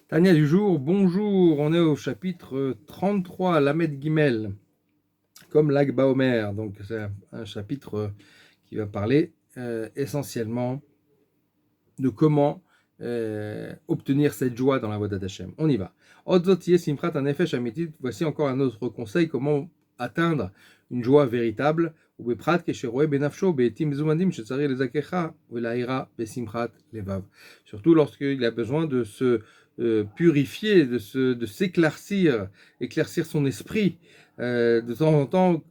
Tania du jour, bonjour, on est au chapitre 33, Lamed Gimel, comme Lag Baomer. Donc c'est un chapitre qui va parler essentiellement de comment obtenir cette joie dans la voie d'Hachem. On y va. Odzotiye Simchat Anefesh Amitit, voici encore un autre conseil, comment atteindre une joie véritable. Surtout lorsqu'il a besoin de se purifier, de s'éclaircir, éclaircir son esprit de temps en temps,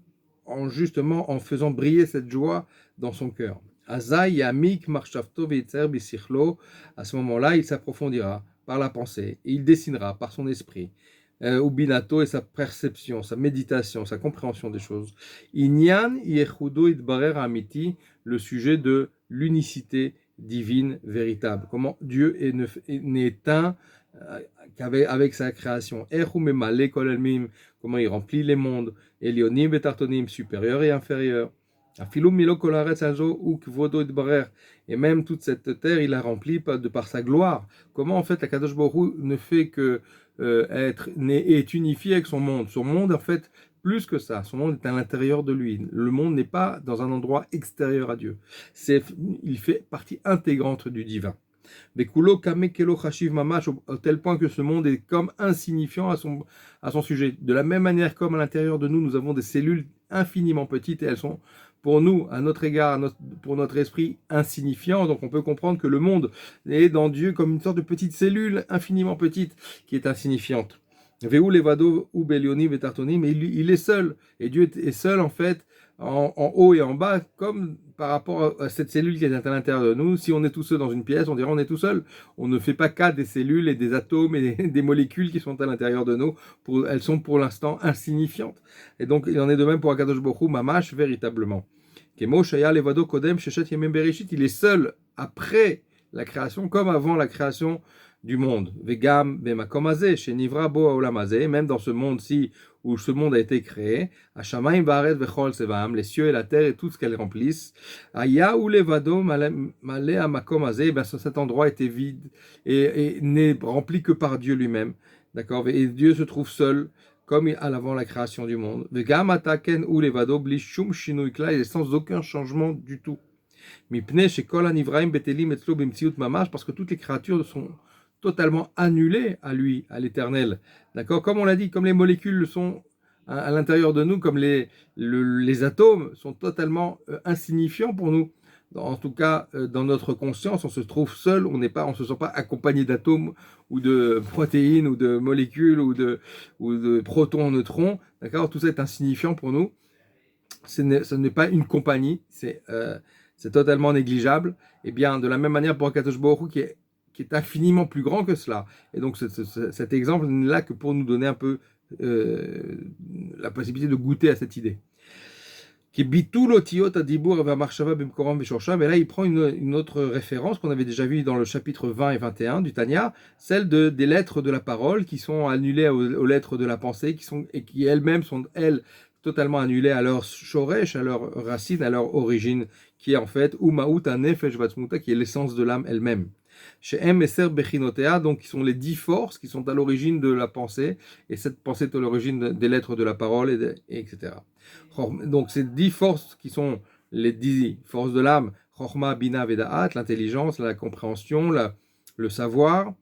justement en faisant briller cette joie dans son cœur. À ce moment-là, il s'approfondira par la pensée, et il dessinera par son esprit, ou binato et sa perception, sa méditation, sa compréhension des choses. Inyan yechudo itbarer amiti, le sujet de l'unicité divine véritable. Comment Dieu n'est un qu'avec sa création. Comment il remplit les mondes. Elionim et Tartonim, supérieurs et inférieurs. Et même toute cette terre, il la remplit de par sa gloire. Comment en fait la Kadosh Baruch Hu ne fait que est unifié avec son monde. Son monde, en fait, plus que ça. Son monde est à l'intérieur de lui. Le monde n'est pas dans un endroit extérieur à Dieu. Il fait partie intégrante du divin. Bekulo kamekelo chashiv mamash, au tel point que ce monde est comme insignifiant à son sujet. De la même manière, comme à l'intérieur de nous, nous avons des cellules infiniment petites et elles sont pour nous, à notre égard, pour notre esprit, insignifiantes. Donc on peut comprendre que le monde est dans Dieu comme une sorte de petite cellule infiniment petite qui est insignifiante. Veu levado ou belionim et tartonim, mais il est seul. Et Dieu est seul en fait, en haut et en bas, comme par rapport à cette cellule qui est à l'intérieur de nous. Si on est tout seul dans une pièce, on dirait on est tout seul. On ne fait pas cas des cellules et des atomes et des molécules qui sont à l'intérieur de nous. Elles sont pour l'instant insignifiantes. Et donc il en est de même pour Akadosh Baruch Hu, Mamash, véritablement. Kemo Shaya Levado Kodem Sheshet Yemem Bereshit, il est seul après la création comme avant la création du monde. Vegam Bemakomazé, chez Nivra Bo Aolamazé, même dans ce monde-ci où ce monde a été créé, Hashamayim Varet Vechol Sevam, les cieux et la terre et tout ce qu'elles remplissent, Aya ou Levado Malé Amakomazé, ben cet endroit était vide et n'est rempli que par Dieu lui-même. D'accord. Et Dieu se trouve seul comme à l'avant la création du monde. Vegam Ataken ou Levado Bli Shum Shinui Kla, il est sans aucun changement du tout. Mipne Shekol Anivraim Betelim Etzlo Bimtsiut Mamash, parce que toutes les créatures sont totalement annulées à lui, à l'éternel. D'accord. Comme on l'a dit, comme les molécules le sont à l'intérieur de nous, comme les atomes sont totalement insignifiants pour nous. En tout cas, dans notre conscience, on se trouve seul, on ne se sent pas accompagné d'atomes ou de protéines ou de molécules ou de protons, neutrons. D'accord. Tout ça est insignifiant pour nous. Ce n'est pas une compagnie, c'est totalement négligeable. Et bien, de la même manière pour Akadosh Baruch Hu, qui est infiniment plus grand que cela. Et donc, cet exemple n'est là que pour nous donner un peu la possibilité de goûter à cette idée. Et là, il prend une autre référence qu'on avait déjà vue dans le chapitre 20 et 21 du Tanya, celle des lettres de la parole qui sont annulées aux lettres de la pensée, et qui elles-mêmes sont, elles, totalement annulées à leur shoresh, à leur racine, à leur origine, qui est en fait Umaut Nefesh Vatzmuta, qui est l'essence de l'âme elle-même. Chez M et Ser Bechinotea, donc qui sont les 10 forces qui sont à l'origine de la pensée, et cette pensée est à l'origine des lettres de la parole, etc. Donc ces 10 forces qui sont les 10 forces de l'âme, Chorma, Bina, Veda'at, l'intelligence, la compréhension, le savoir,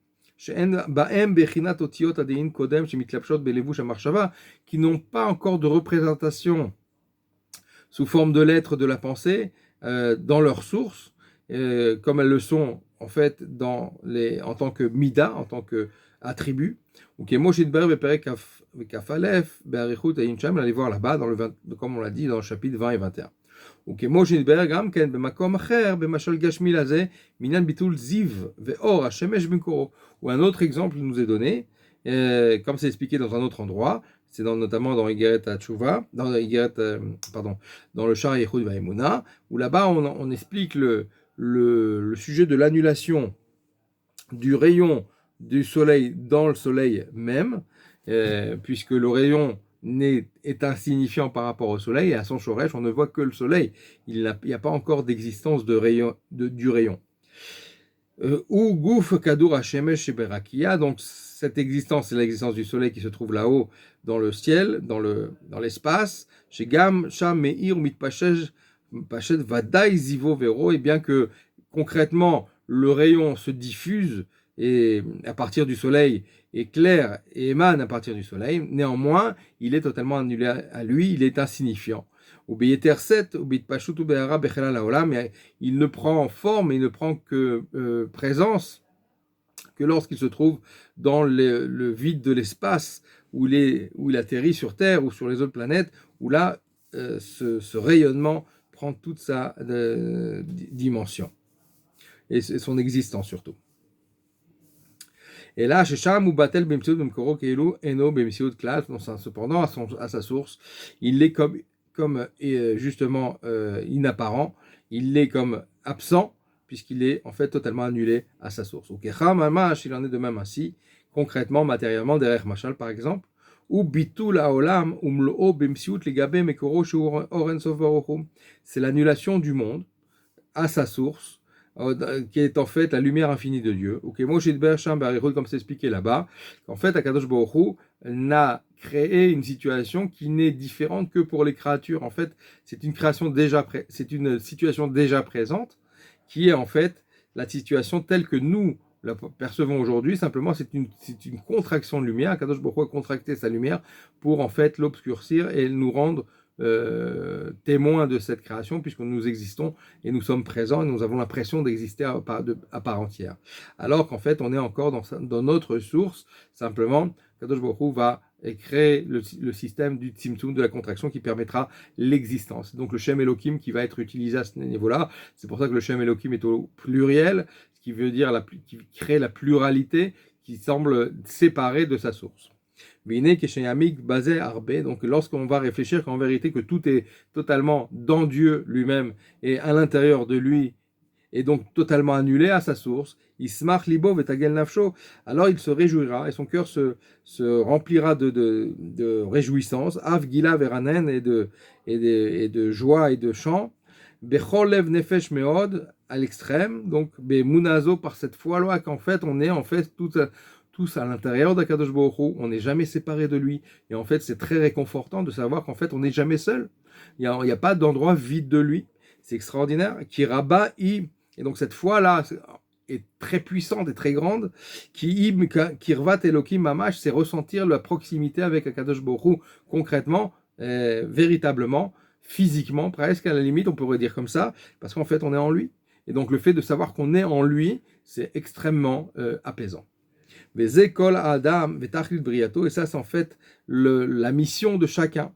qui n'ont pas encore de représentation sous forme de lettres de la pensée dans leurs sources, comme elles le sont en fait en tant que mida, en tant que attribut. Allez voir là-bas, comme on l'a dit dans le chapitre 20 et 21. Ou un autre exemple nous est donné, comme c'est expliqué dans un autre endroit, c'est notamment dans Igeret Tchouva, dans le Shar Yechud Vaimuna, où là-bas on explique le sujet de l'annulation du rayon du soleil dans le soleil même, puisque le rayon est insignifiant par rapport au soleil, et à son shoresh, on ne voit que le soleil. Il n'y a pas encore d'existence du rayon. ou Gouf Kadour Hashemesh Sheberakia, donc cette existence, c'est l'existence du soleil qui se trouve là-haut dans le ciel, dans l'espace, chez Gam, Sham, Meir, Mitpashed, Vadaï, Zivo, Vero, et bien que concrètement le rayon se diffuse et à partir du soleil est clair et émane à partir du soleil, néanmoins il est totalement annulé à lui, il est insignifiant. Mais il ne prend forme, il ne prend que présence que lorsqu'il se trouve dans le vide de l'espace, où il atterrit sur Terre ou sur les autres planètes, où là, ce rayonnement prend toute sa dimension et son existence surtout. Et là, Shesham ou Batel Bemsiot Bemkoro Keilu Eno Bemsiot Klal, cependant à sa source, il est comme justement inapparent, il est comme absent, puisqu'il est en fait totalement annulé à sa source. Ou Kecha Mamash, il en est de même ainsi, concrètement, matériellement, derrière Machal par exemple, ou Bitul Haolam Umlo Bemsiut Legabe Mekoro Shur Oren Sof Baruchu. C'est l'annulation du monde à sa source, qui est en fait la lumière infinie de Dieu, ou comme c'est expliqué là-bas, qu'en fait Akadosh Baruch Hu n'a créé une situation qui n'est différente que pour les créatures. En fait, c'est une situation déjà présente, qui est en fait la situation telle que nous la percevons aujourd'hui. Simplement, c'est une contraction de lumière. Akadosh Baruch Hu a contracté sa lumière pour en fait l'obscurcir et nous rendre témoins de cette création, puisque nous existons et nous sommes présents et nous avons l'impression d'exister à part entière. Alors qu'en fait, on est encore dans notre source. Simplement, Kadosh Baruch Hu va créer le système du Tzimtzum, de la contraction, qui permettra l'existence. Donc le Shem Elohim qui va être utilisé à ce niveau-là, c'est pour ça que le Shem Elohim est au pluriel, ce qui veut dire qui crée la pluralité, qui semble séparée de sa source. Donc lorsqu'on va réfléchir qu'en vérité que tout est totalement dans Dieu lui-même et à l'intérieur de lui, et donc totalement annulé à sa source, Ismach libo vetagel nafsho, alors il se réjouira et son cœur se remplira de réjouissance, av gila veranen, et de joie et de chant, bechol lev nefesh meod, à l'extrême, donc bemunazo, par cette foi-là qu'en fait on est en fait tous à l'intérieur d'Akadosh Baruch Hu, on n'est jamais séparé de lui. Et en fait, c'est très réconfortant de savoir qu'en fait, on n'est jamais seul. Il n'y a pas d'endroit vide de lui. C'est extraordinaire. Kiraba'i, et donc cette foi-là est très puissante et très grande. Kirvat Elokim Mamash, c'est ressentir la proximité avec Akadosh Baruch Hu concrètement, véritablement, physiquement, presque à la limite, on pourrait dire comme ça, parce qu'en fait, on est en lui. Et donc le fait de savoir qu'on est en lui, c'est extrêmement apaisant. Vezekol Adam, Vetachlit Briato, et ça c'est en fait la mission de chacun.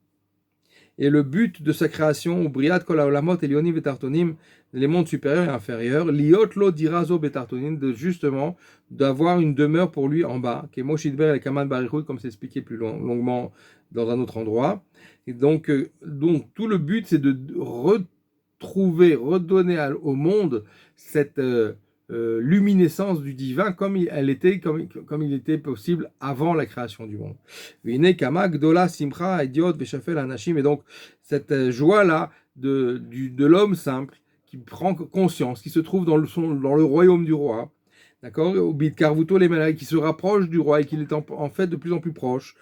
Et le but de sa création, ou Briat Kol Haolamot Elionim Vetartonim, les mondes supérieurs et inférieurs, Liot Lo Dirazo Betartonim, justement d'avoir une demeure pour lui en bas, qui est Moshidber et Kaman Barichut, comme c'est expliqué plus longuement dans un autre endroit. Et donc tout le but c'est de redonner au monde cette luminescence du divin comme il était possible avant la création du monde. Et donc cette joie-là de l'homme simple qui prend conscience, qui se trouve dans le royaume du roi, d'accord, qui se rapproche du roi et qu'il est en fait de plus en plus proche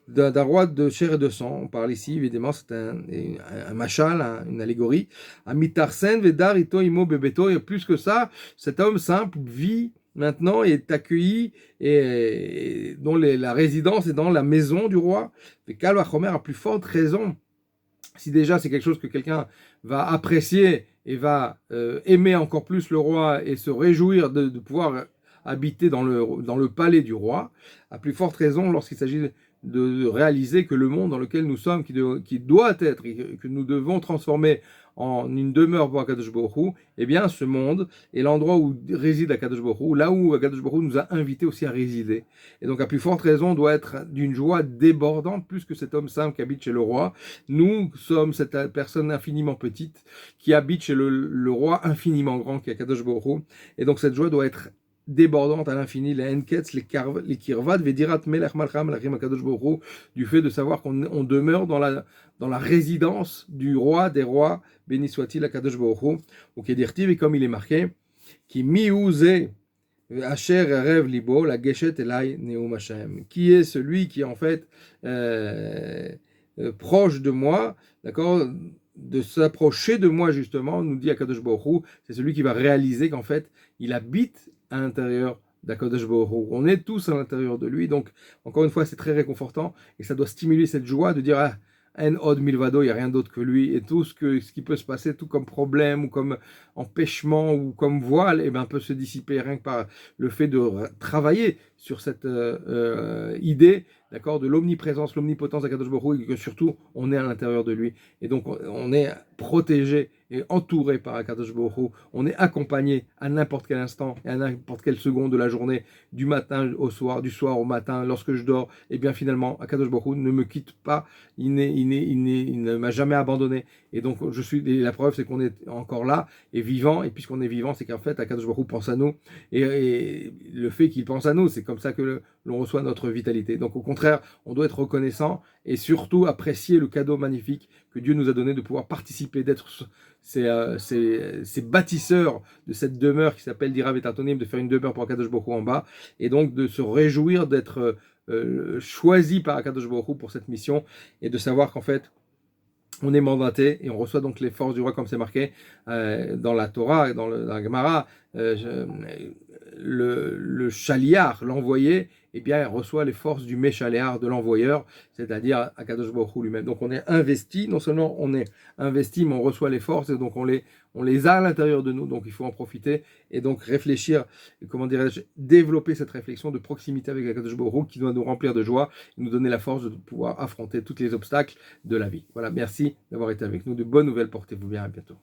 d'un roi de chair et de sang. On parle ici, évidemment, c'est un machal, une allégorie. Amitarsen vedar ito imo bebeto, et plus que ça, cet homme simple vit maintenant et est accueilli et dont la résidence est dans la maison du roi. Et Kal Vachomer a plus forte raison. Si déjà c'est quelque chose que quelqu'un va apprécier et va aimer encore plus le roi et se réjouir de pouvoir habiter dans le palais du roi, à plus forte raison lorsqu'il s'agit de réaliser que le monde dans lequel nous sommes, qui doit être, que nous devons transformer en une demeure pour Akadosh Baruch Hu, eh bien ce monde est l'endroit où réside Akadosh Baruch Hu, là où Akadosh Baruch Hu nous a invités aussi à résider. Et donc à plus forte raison doit être d'une joie débordante, plus que cet homme simple qui habite chez le roi. Nous sommes cette personne infiniment petite qui habite chez le roi infiniment grand qui est Akadosh Baruch Hu. Et donc cette joie doit être débordante à l'infini, les enketz, les kirvad, vedirat melech malcham lachim akadosh baruch hu, du fait de savoir qu'on demeure dans la résidence du roi des rois, béni soit-il akadosh baruch hu, ou kedirtiv, et comme il est marqué, qui miouze Asher rêve libo, la geshet elai neum Hashem. Qui est celui qui est en fait proche de moi, d'accord, de s'approcher de moi justement, nous dit Akadosh Baruch Hu, c'est celui qui va réaliser qu'en fait, il habite à l'intérieur d'Akadosh Baruch Hu. On est tous à l'intérieur de lui, donc encore une fois, c'est très réconfortant et ça doit stimuler cette joie de dire, ah, En od milvado, il n'y a rien d'autre que lui, et tout ce qui peut se passer, tout comme problème, ou comme empêchement, ou comme voile, eh ben, peut se dissiper rien que par le fait de travailler sur cette idée, d'accord, de l'omniprésence, l'omnipotence d'Akadosh Baruch Hu, et que surtout, on est à l'intérieur de lui. Et donc, on est protégé et entouré par Akadosh Baruch Hu. On est accompagné à n'importe quel instant et à n'importe quelle seconde de la journée, du matin au soir, du soir au matin, lorsque je dors. Et bien finalement, Akadosh Baruch Hu ne me quitte pas, il ne m'a jamais abandonné. Et donc, la preuve, c'est qu'on est encore là et vivant. Et puisqu'on est vivant, c'est qu'en fait, Akadosh Baruch Hu pense à nous. Et le fait qu'il pense à nous, c'est comme ça que l'on reçoit notre vitalité. Donc, au contraire, on doit être reconnaissant et surtout apprécier le cadeau magnifique que Dieu nous a donné de pouvoir participer, d'être ces bâtisseurs de cette demeure qui s'appelle d'Irav et Tartonim, de faire une demeure pour Akadosh Baruch Hu en bas, et donc de se réjouir d'être choisi par Akadosh Baruch Hu pour cette mission, et de savoir qu'en fait, on est mandaté et on reçoit donc les forces du roi comme c'est marqué dans la Torah, dans la Gemara. Le chaliar, l'envoyé, eh bien, il reçoit les forces du méchaléar, de l'envoyeur, c'est-à-dire Akadosh Baruch Hu lui-même. Donc on est investi, non seulement on est investi, mais on reçoit les forces, et donc on les a à l'intérieur de nous, donc il faut en profiter, et donc réfléchir, comment dirais-je, développer cette réflexion de proximité avec Akadosh Baruch Hu qui doit nous remplir de joie, et nous donner la force de pouvoir affronter tous les obstacles de la vie. Voilà, merci d'avoir été avec nous, de bonnes nouvelles, portez-vous bien, à bientôt.